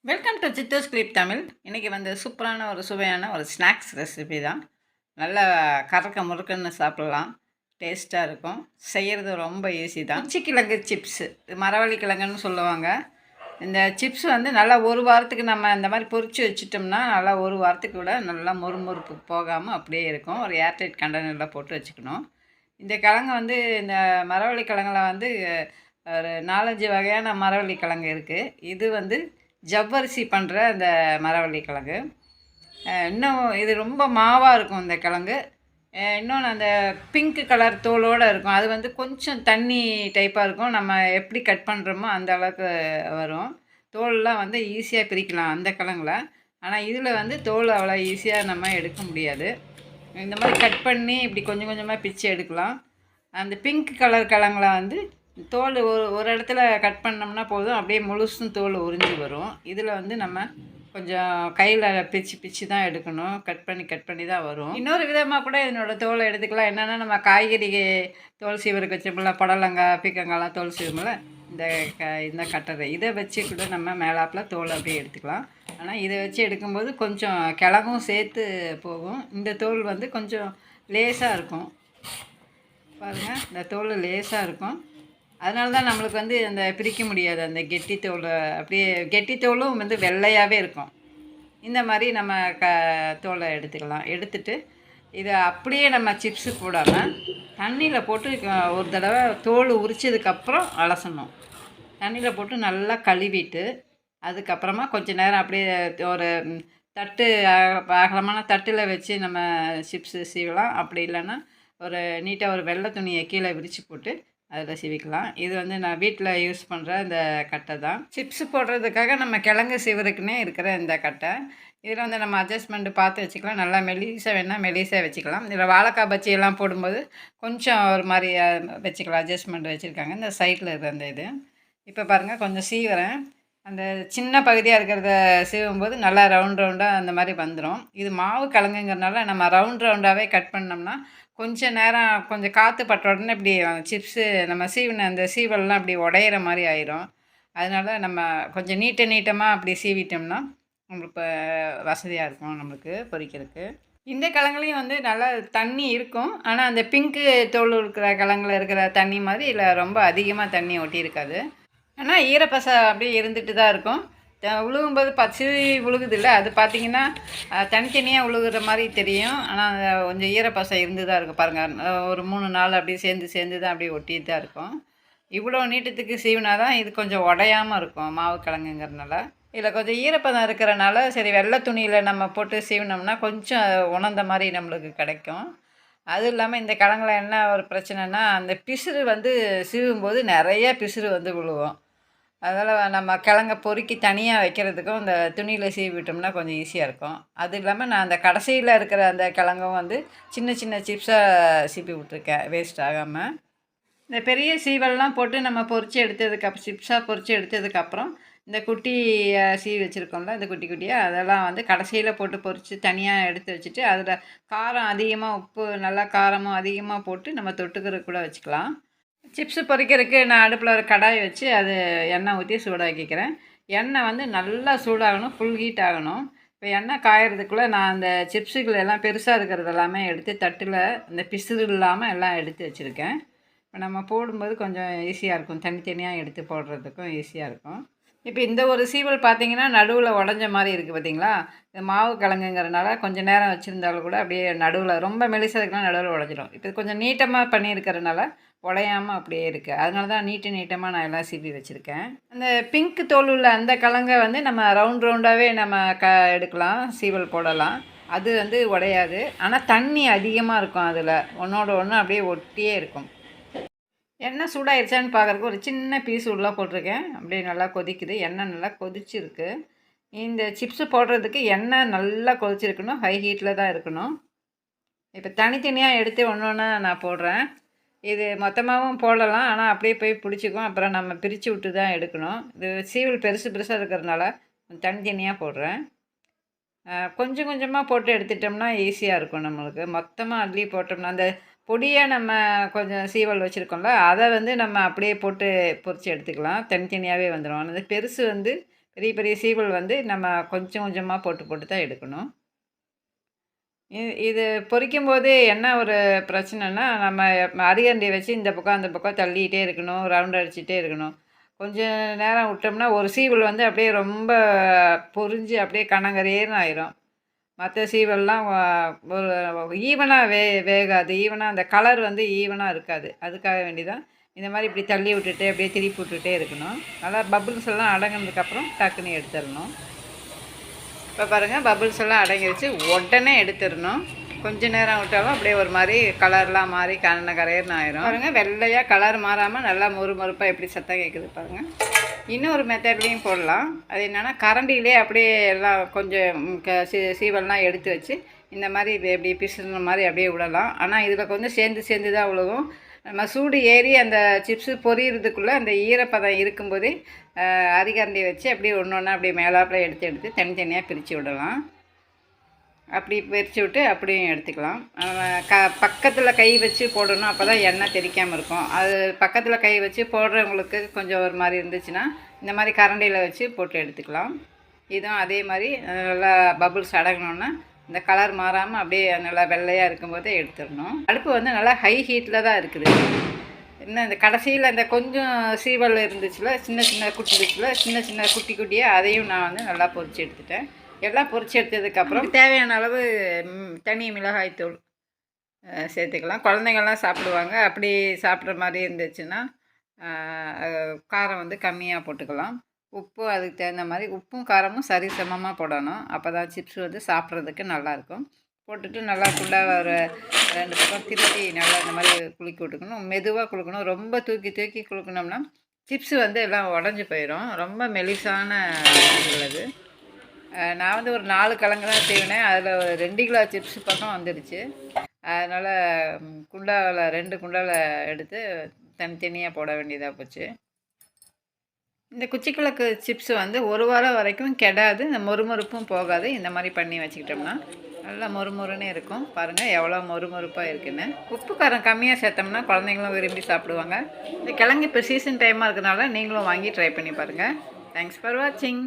Welcome to சித்தூஸ் clip Tamil. இன்றைக்கி வந்து சூப்பரான ஒரு சுவையான ஒரு ஸ்நாக்ஸ் ரெசிபி தான். நல்லா கறக்க முறுக்குன்னு சாப்பிட்லாம். டேஸ்ட்டாக இருக்கும். செய்கிறது ரொம்ப ஈஸி தான். குச்சிக்கிழங்கு சிப்ஸு, மரவள்ளி கிழங்குன்னு சொல்லுவாங்க. இந்த சிப்ஸ் வந்து நல்லா ஒரு வாரத்துக்கு நம்ம இந்த மாதிரி பொரித்து வச்சுட்டோம்னா நல்லா ஒரு வாரத்துக்கு விட நல்லா மொறுமொறுப்பு போகாமல் அப்படியே இருக்கும். ஒரு ஏர்டைட் கண்டெய்னரில் போட்டு வச்சுக்கணும். இந்த கிழங்கு வந்து இந்த மரவள்ளி கிழங்குல வந்து ஒரு 4-5 வகையான மரவள்ளி கிழங்கு இருக்குது. இது வந்து ஜவ்வரிசி பண்ணுற அந்த மரவள்ளி கிழங்கு. இன்னும் இது ரொம்ப மாவாக இருக்கும் இந்த கிழங்கு. இன்னொன்று அந்த பிங்க் கலர் தோலோடு இருக்கும். அது வந்து கொஞ்சம் தண்ணி டைப்பாக இருக்கும். நம்ம எப்படி கட் பண்ணுறோமோ அந்த அளவுக்கு வரும். தோல்லாம் வந்து ஈஸியாக பிரிக்கலாம் அந்த கிழங்குல. ஆனால் இதில் வந்து தோல் அவ்வளோ ஈஸியாக நம்ம எடுக்க முடியாது. இந்த மாதிரி கட் பண்ணி இப்படி கொஞ்சம் கொஞ்சமாக பிச்சு எடுக்கலாம். அந்த பிங்க் கலர் கிழங்குல வந்து தோல் ஒரு இடத்துல கட் பண்ணோம்னா போதும், அப்படியே முழுசும் தோல் உறிஞ்சி வரும். இதில் வந்து நம்ம கொஞ்சம் கையில் பிச்சு பிச்சு தான் எடுக்கணும். கட் பண்ணி தான் வரும். இன்னொரு விதமாக கூட இதனோட தோலை எடுத்துக்கலாம். என்னென்னா நம்ம காய்கறி தோல் சீவருக்கு வச்சோம்ல, புடலங்காய் பீக்கங்காய்லாம் தோல் சீவுமில்ல, இந்த கட்டரை இதை வச்சு கூட நம்ம மேலாப்பில் தோல் அப்படியே எடுத்துக்கலாம். ஆனால் இதை வச்சு எடுக்கும்போது கொஞ்சம் கிழங்கும் சேர்த்து போகும். இந்த தோல் வந்து கொஞ்சம் லேசாக இருக்கும். பாருங்கள், இந்த தோல் லேசாக இருக்கும். அதனால தான் நம்மளுக்கு வந்து அந்த பிரிக்க முடியாது. அந்த கெட்டி தோல் அப்படியே கெட்டி தோலும் வந்து வெள்ளையாகவே இருக்கும். இந்த மாதிரி நம்ம தோலை எடுத்துக்கலாம். எடுத்துட்டு இதை அப்படியே நம்ம சிப்ஸு போடாமல் தண்ணியில் போட்டு ஒரு தடவை தோல் உரித்ததுக்கப்புறம் அலசணும். தண்ணியில் போட்டு நல்லா கழுவிட்டு அதுக்கப்புறமா கொஞ்சம் நேரம் அப்படியே ஒரு தட்டு, அகலமான தட்டில் வச்சு நம்ம சிப்ஸு சீவலாம். அப்படி இல்லைன்னா ஒரு நீட்டாக ஒரு வெள்ளை துணியை கீழே விரித்து போட்டு அதில் சீவிக்கலாம். இது வந்து நான் வீட்டில் யூஸ் பண்ணுற இந்த கட்டை தான். சிப்ஸு போடுறதுக்காக நம்ம கிழங்கு சீவருக்குன்னே இருக்கிற இந்த கட்டை. இதில் வந்து நம்ம அட்ஜஸ்ட்மெண்ட்டு பார்த்து வச்சுக்கலாம். நல்லா மெலிசாக வேணால் மெலிசாக வச்சுக்கலாம். இதில் வாழைக்காய் பஜ்ஜியெல்லாம் போடும்போது கொஞ்சம் ஒரு மாதிரி வச்சுக்கலாம். அட்ஜஸ்ட்மெண்ட் வச்சுருக்காங்க இந்த சைடில் இருக்கிற அந்த இது. இப்போ பாருங்கள், கொஞ்சம் சீவுறேன். அந்த சின்ன பகுதியாக இருக்கிறத சீவும்போது நல்லா ரவுண்டாக அந்த மாதிரி வந்துடும். இது மாவு கிழங்குங்கிறனால நம்ம ரவுண்டாகவே கட் பண்ணோம்னா கொஞ்சம் நேரம் கொஞ்சம் காற்று பட்ட உடனே இப்படி சிப்ஸு நம்ம சீவின அந்த சீவல்லாம் அப்படி உடையிற மாதிரி ஆயிரும். அதனால் நம்ம கொஞ்சம் நீட்டமாக அப்படி சீவிட்டோம்னா நம்மளுக்கு வசதியாக இருக்கும் நம்மளுக்கு பொரிக்கிறதுக்கு. இந்த கிழங்குலையும் வந்து நல்லா தண்ணி இருக்கும். ஆனால் அந்த பிங்க்கு தோல் இருக்கிற கிழங்குல இருக்கிற தண்ணி மாதிரி இதில் ரொம்ப அதிகமாக தண்ணி ஒட்டியிருக்காது. ஆனால் ஈரப்பசை அப்படியே இருந்துட்டு தான் இருக்கும். உழுகும்போது பச்சை உழுகுதில்ல, அது பார்த்திங்கன்னா தனித்தனியாக உழுகுற மாதிரி தெரியும். ஆனால் கொஞ்சம் ஈரப்பசை இருந்து தான் இருக்கும். பாருங்கள், ஒரு 3 நாள் அப்படியே சேர்ந்து தான் அப்படியே ஒட்டிட்டு தான் இருக்கும். இவ்வளோ நீட்டத்துக்கு சீவினா தான் இது கொஞ்சம் உடையாமல் இருக்கும் மாவு கிழங்குங்கிறதுனால. இதில் கொஞ்சம் ஈரப்பதம் இருக்கிறனால சரி வெள்ளை துணியில் நம்ம போட்டு சீவினோம்னா கொஞ்சம் உணர்ந்த மாதிரி நம்மளுக்கு கிடைக்கும். அதுவும் இல்லாமல் இந்த கிழங்குல என்ன ஒரு பிரச்சனைனா, அந்த பிசுறு வந்து சீவும்போது நிறைய பிசுறு வந்து விழுவும். அதனால் நம்ம கிழங்க பொறுக்கி தனியாக வைக்கிறதுக்கும் இந்த துணியில் சீவி விட்டோம்னா கொஞ்சம் ஈஸியாக இருக்கும். அது இல்லாமல் நான் அந்த கடைசியில் இருக்கிற அந்த கிழங்கும் வந்து சின்ன சின்ன சிப்ஸாக சீப்பி விட்ருக்கேன் வேஸ்ட் ஆகாமல். இந்த பெரிய சீவல்லாம் போட்டு நம்ம பொரித்து எடுத்ததுக்கப்புறம் சிப்ஸாக பொரித்து எடுத்ததுக்கப்புறம் இந்த குட்டி சீவி வச்சுருக்கோம்ல, இந்த குட்டி குட்டியாக அதெல்லாம் வந்து கடைசியில் போட்டு பொரித்து தனியாக எடுத்து வச்சுட்டு அதில் காரம் அதிகமாக, உப்பு நல்லா காரமும் அதிகமாக போட்டு நம்ம தொட்டுக்கிறதுக்கு கூட வச்சுக்கலாம். சிப்ஸு பொரிக்கிறதுக்கு நான் அடுப்பில் ஒரு கடாய் வச்சு அது எண்ணெய் ஊற்றி சூடாக்கிக்கிறேன். எண்ணெய் வந்து நல்லா சூடாகணும், ஃபுல் ஹீட் ஆகணும். இப்போ எண்ணெய் காயறதுக்குள்ளே நான் அந்த சிப்ஸுகள் எல்லாம் பெருசாக இருக்கிறது எல்லாமே எடுத்து தட்டில் இந்த பிசுறு இல்லாமல் எல்லாம் எடுத்து வச்சுருக்கேன். இப்போ நம்ம போடும்போது கொஞ்சம் ஈஸியாக இருக்கும். தனித்தனியாக எடுத்து போடுறதுக்கும் ஈஸியாக இருக்கும். இப்போ இந்த ஒரு சீவல் பார்த்திங்கன்னா நடுவில் உடஞ்ச மாதிரி இருக்குது பார்த்திங்களா? இந்த மாவு கிழங்குங்கிறனால கொஞ்சம் நேரம் வச்சுருந்தாலும் கூட அப்படியே நடுவில் ரொம்ப மெலிசாக இருக்குன்னா நடுவில் உடஞ்சிடும். இப்போ கொஞ்சம் நீட்டமாக பண்ணியிருக்கிறதுனால உடையாமல் அப்படியே இருக்குது. அதனால தான் நீட்டமாக நான் எல்லாம் சீவி வச்சுருக்கேன். அந்த பிங்க் தோல் உள்ள அந்த கிழங்கை வந்து நம்ம ரவுண்டாகவே நம்ம எடுக்கலாம், சீவல் போடலாம். அது வந்து உடையாது. ஆனால் தண்ணி அதிகமாக இருக்கும் அதில். ஒன்றோட ஒன்று அப்படியே ஒட்டியே இருக்கும். எண்ணெய் சூடாயிருச்சான்னு பார்க்குறக்கு ஒரு சின்ன பீஸ் உள்ளே போட்டிருக்கேன். அப்படியே நல்லா கொதிக்குது. எண்ணெய் நல்லா கொதிச்சிருக்கு. இந்த சிப்ஸு போடுறதுக்கு எண்ணெய் நல்லா கொதிச்சிருக்கணும். ஹை ஹீட்டில் தான் இருக்கணும். இப்போ தனித்தனியாக எடுத்து ஒன்று ஒன்றா நான் போடுறேன். இது மொத்தமாகவும் போடலாம், ஆனால் அப்படியே போய் பிடிச்சிக்கும். அப்புறம் நம்ம பிரித்து விட்டு தான் எடுக்கணும். இது சீவல் பெருசாக இருக்கிறதுனால தனித்தனியாக போடுறேன். கொஞ்சம் கொஞ்சமாக போட்டு எடுத்துட்டோம்னா ஈஸியாக இருக்கும் நம்மளுக்கு. மொத்தமாக அள்ளி போட்டோம்னா அந்த பொடியாக நம்ம கொஞ்சம் சீவல் வச்சுருக்கோம்ல, அதை வந்து நம்ம அப்படியே போட்டு பொரித்து எடுத்துக்கலாம். தனித்தனியாகவே வந்துடும். அந்த பெருசு வந்து பெரிய பெரிய சீவல் வந்து நம்ம கொஞ்சம் கொஞ்சமாக போட்டு போட்டு தான் எடுக்கணும். இது பொரிக்கும்போது என்ன ஒரு பிரச்சனைன்னா, நம்ம அரிகரண்டிய வச்சு இந்த பக்கம் அந்த பக்கம் தள்ளிக்கிட்டே இருக்கணும், ரவுண்ட் அடிச்சுட்டே இருக்கணும். கொஞ்சம் நேரம் விட்டோம்னா ஒரு சீவல் வந்து அப்படியே ரொம்ப பொரிஞ்சு அப்படியே கனகரேன்னு ஆயிரும். மற்ற சீவல்லாம் ஒரு ஈவனா வேகாது. ஈவனா அந்த கலர் வந்து ஈவனா இருக்காது. அதுக்காக வேண்டி தான் இந்த மாதிரி இப்படி தள்ளி விட்டுட்டு அப்படியே திருப்பி விட்டுட்டே இருக்கணும். நல்லா பபுள்ஸ் எல்லாம் அடங்கினதுக்கப்புறம் டக்குன்னு எடுத்துடணும். இப்போ பாருங்கள், பபுள்ஸ் எல்லாம் அடங்கிருச்சு. உடனே எடுத்துடணும். கொஞ்சம் நேரம் விட்டாலும் அப்படியே ஒரு மாதிரி கலர்லாம் மாறி கரையர்னு ஆயிரும். பாருங்கள், வெள்ளையாக கலர் மாறாமல் நல்லா மொறுமொறுப்பாக எப்படி சத்தம் கேட்குது பாருங்கள். இன்னொரு மெத்தட்லேயும் போடலாம். அது என்னென்னா, கரண்டிலே அப்படியே எல்லாம் கொஞ்சம் சீவல்லாம் எடுத்து வச்சு இந்த மாதிரி இப்படி பிசுற மாதிரி அப்படியே விடலாம். ஆனால் இதில் கொஞ்சம் சேர்ந்து தான் விழுவும். நம்ம சூடு ஏறி அந்த சிப்ஸு பொரியிறதுக்குள்ளே அந்த ஈரப்பதம் இருக்கும்போதே அரிகரண்டி வச்சு அப்படியே ஒன்று ஒன்றா அப்படியே மேலாப்பில் எடுத்து தனித்தனியாக பிரித்து விடலாம். அப்படி பிரித்து விட்டு அப்படியும் எடுத்துக்கலாம். பக்கத்தில் கை வச்சு போடணும், அப்போ தான் எண்ணெய் தெறிக்காமல் இருக்கும். அது பக்கத்தில் கை வச்சு போடுறவங்களுக்கு கொஞ்சம் ஒரு மாதிரி இருந்துச்சுன்னா இந்த மாதிரி கரண்டியில் வச்சு போட்டு எடுத்துக்கலாம். இதுவும் அதே மாதிரி நல்லா பபுள்ஸ் அடங்கணுன்னா இந்த கலர் மாறாமல் அப்படியே நல்லா வெள்ளையாக இருக்கும்போதே எடுத்துடணும். அடுப்பு வந்து நல்லா ஹை ஹீட்டில் தான் இருக்குது. இன்னும் இந்த கடைசியில் இந்த கொஞ்சம் சீவல் இருந்துச்சுல, சின்ன குட்டியாக அதையும் நான் வந்து நல்லா பொரித்து எடுத்துட்டேன். எல்லாம் பொரித்து எடுத்ததுக்கப்புறம் தேவையான அளவு தனி மிளகாய்த்தூள் சேர்த்துக்கலாம். குழந்தைங்கள்லாம் சாப்பிடுவாங்க. அப்படி சாப்பிட்ற மாதிரி இருந்துச்சுன்னா காரம் வந்து கம்மியாக போட்டுக்கலாம். உப்பு அதுக்கு தகுந்த மாதிரி உப்பும் காரமும் சரிசமமாக போடணும். அப்போ தான் சிப்ஸ் வந்து சாப்பிட்றதுக்கு நல்லாயிருக்கும். போட்டுட்டு நல்லா ஃபுல்லாக ஒரு 2 பக்கம் திருப்பி நல்லா இந்த மாதிரி குலுக்கி விட்டுக்கணும். மெதுவாக குலுக்கணும். ரொம்ப தூக்கி குலுக்கணும்னா சிப்ஸு வந்து எல்லாம் உடஞ்சி போயிடும். ரொம்ப மெலிசான உள்ளது. நான் வந்து ஒரு 4 கிழங்கு தான் செய்வேன். அதில் ஒரு 2 கிலோ சிப்ஸ் பக்கம் வந்துடுச்சு. அதனால் குண்டாவில் 2 குண்டாவில் எடுத்து தனித்தனியாக போட வேண்டியதாக போச்சு. இந்த குச்சிக்கிழங்கு சிப்ஸ் வந்து 1 வாரம் வரைக்கும் கெடாது. இந்த மொறுமொறுப்பும் போகாது. இந்த மாதிரி பண்ணி வச்சுக்கிட்டோம்னா நல்லா மொறுமொறுன்னு இருக்கும். பாருங்கள் எவ்வளோ மொறுமொறுப்பாக இருக்குன்னு. உப்பு காரம் கம்மியாக சேர்த்தோம்னா குழந்தைங்களும் விரும்பி சாப்பிடுவாங்க. இந்த கிழங்கு இப்போ சீசன் டைமாக இருக்கிறனால நீங்களும் வாங்கி ட்ரை பண்ணி பாருங்கள். தேங்க்ஸ் ஃபார் வாட்சிங்.